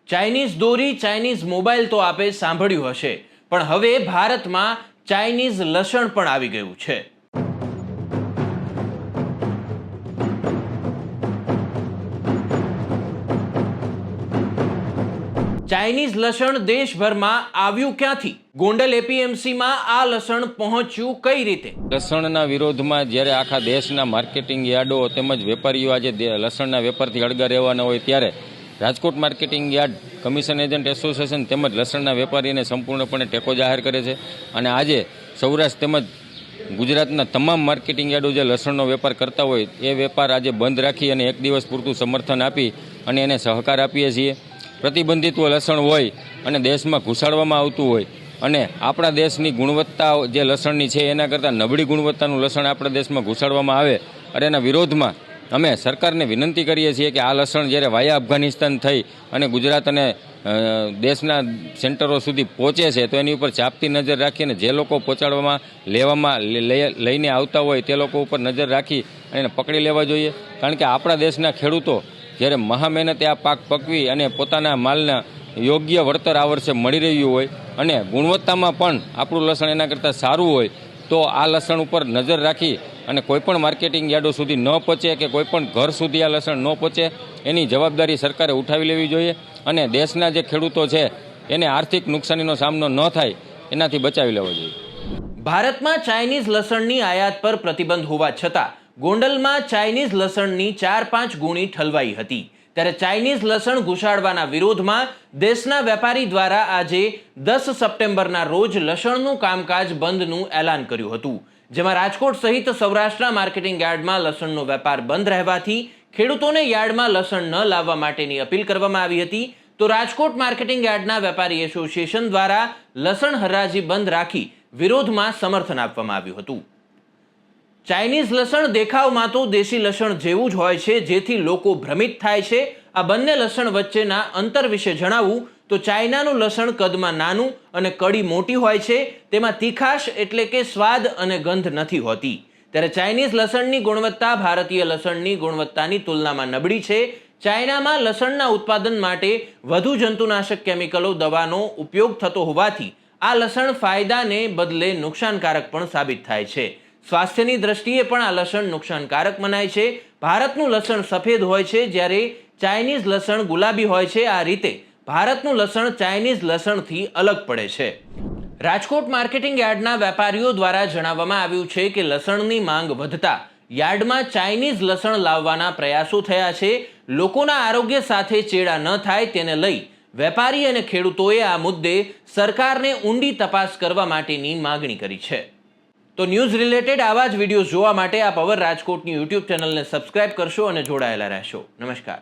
Chinese દોરી, Chinese mobile તો આપે સાંભળ્યું હશે, પણ હવે ભારતમાં ચાઇનીઝ લસણ પણ આવી ગયું છે. ચાઇનીઝ લસણ દેશભરમાં આવ્યું ક્યાંથી? ગોંડલ એપીએમસીમાં આ લસણ પહોંચ્યું કઈ રીતે? લસણના વિરોધમાં જ્યારે આખા દેશના માર્કેટિંગ યાર્ડો તેમજ વેપારીઓ આજે લસણના વેપારથી અળગા રહેવાના હોય ત્યારે Rajkot marketing yard, commission agent association તેમજ લસણના વેપારીને સંપૂર્ણપણે ટેકો જાહેર કરે છે. અને આજે સૌરાષ્ટ્ર તેમજ ગુજરાતના તમામ માર્કેટિંગ યાર્ડો જે લસણનો વેપાર કરતા હોય એ વેપાર આજે બંધ રાખી અને એક દિવસ પૂરતું સમર્થન આપી અને એને સહકાર આપીએ છીએ. પ્રતિબંધિત લસણ હોય અને દેશમાં ઘુસાડવામાં આવતું હોય અને આપણા દેશની ગુણવત્તા જે લસણની છે એના કરતાં નબળી ગુણવત્તાનું લસણ આપણા દેશમાં ઘુસાડવામાં આવે અને એના વિરોધમાં અમે સરકારને વિનંતી કરીએ છીએ કે આ લસણ જ્યારે વાયા અફઘાનિસ્તાન થઈ અને ગુજરાત અને દેશના સેન્ટરો સુધી પહોંચે છે તો એની ઉપર ચાપતી નજર રાખીને જે લોકો પહોંચાડવામાં લઈને આવતા હોય તે લોકો ઉપર નજર રાખી અને એને પકડી લેવા જોઈએ. કારણ કે આપણા દેશના ખેડૂતો જ્યારે મહામહેનતે આ પાક પકવી અને પોતાના માલના યોગ્ય વળતર આ વર્ષે મળી રહ્યું હોય અને ગુણવત્તામાં પણ આપણું લસણ એના કરતાં સારું હોય તો આ લસણ ઉપર નજર રાખી અને કોઈપણ માર્કેટિંગ યાર્ડો સુધી ન પહોંચે કે કોઈપણ ઘર સુધી આ લસણ ન પહોંચે એની જવાબદારી સરકારે ઉઠાવી લેવી જોઈએ અને દેશના જે ખેડૂતો છે એને આર્થિક નુકસાનીનો સામનો ન થાય એનાથી બચાવી લેવો જોઈએ. ભારતમાં ચાઇનીઝ લસણની આયાત પર પ્રતિબંધ હોવા છતાં ગોંડલમાં ચાઇનીઝ લસણની 4-5 ગુણી ઠલવાઈ હતી. ત્યારે ચાઇનીઝ લસણ ઘુસાડવાના વિરોધમાં દેશના વેપારી દ્વારા આજે 10 સપ્ટેમ્બરના રોજ લસણનું કામકાજ બંધનું એલાન કર્યું હતું, જેમાં રાજકોટ સહિત સૌરાષ્ટ્રના માર્કેટિંગ યાર્ડમાં લસણનો વેપાર બંધ રહેવાથી ખેડૂતોને યાર્ડમાં લસણ ન લાવવા માટેની અપીલ કરવામાં આવી હતી. તો રાજકોટ માર્કેટિંગ યાર્ડના વેપારી એસોસિએશન દ્વારા લસણ હરાજી બંધ રાખી વિરોધમાં સમર્થન આપવામાં આવ્યું હતું. ચાઇનીઝ લસણ દેખાવમાં તો દેશી લસણ જેવું જ હોય છે, જેથી લોકો ભ્રમિત થાય છે. આ બંને લસણ વચ્ચેના અંતર વિશે જણાવું તો ચાઇનાનું લસણ કદમાં નાનું અને કડી મોટી હોય છે, તેમાં તીખાશ એટલે કે સ્વાદ અને ગંધ નથી હોતી. ત્યારે ચાઇનીઝ લસણની ગુણવત્તા ભારતીય લસણની ગુણવત્તાની તુલનામાં નબળી છે. ચાઇનામાં લસણના ઉત્પાદન માટે વધુ જંતુનાશક કેમિકલો, દવાનો ઉપયોગ થતો હોવાથી આ લસણ ફાયદાને બદલે નુકસાનકારક પણ સાબિત થાય છે. સ્વાસ્થ્યની દ્રષ્ટિએ પણ આ લસણ નુકસાનકારક મનાય છે. ભારતનું લસણ સફેદ હોય છે જ્યારે ચાઇનીઝ લસણ ગુલાબી હોય છે. આ રીતે ભારતનું લસણ ચાઇનીઝ લસણથી અલગ પડે છે. રાજકોટ માર્કેટિંગ યાર્ડના વેપારીઓ દ્વારા જણાવવામાં આવ્યું છે કે લસણની માંગ વધતા યાર્ડમાં ચાઇનીઝ લસણ લાવવાના પ્રયાસો થયા છે. લોકોના આરોગ્ય સાથે ચેડા ન થાય તેને લઈ વેપારી અને ખેડૂતોએ આ મુદ્દે સરકારને ઊંડી તપાસ કરવા માટેની માગણી કરી છે. તો ન્યૂઝ રિલેટેડ આવા જ વિડીયો જોવા માટે આપ અવર રાજકોટની યુટ્યુબ ચેનલને સબસ્ક્રાઇબ કરશો અને જોડાયેલા રહેશો. નમસ્કાર.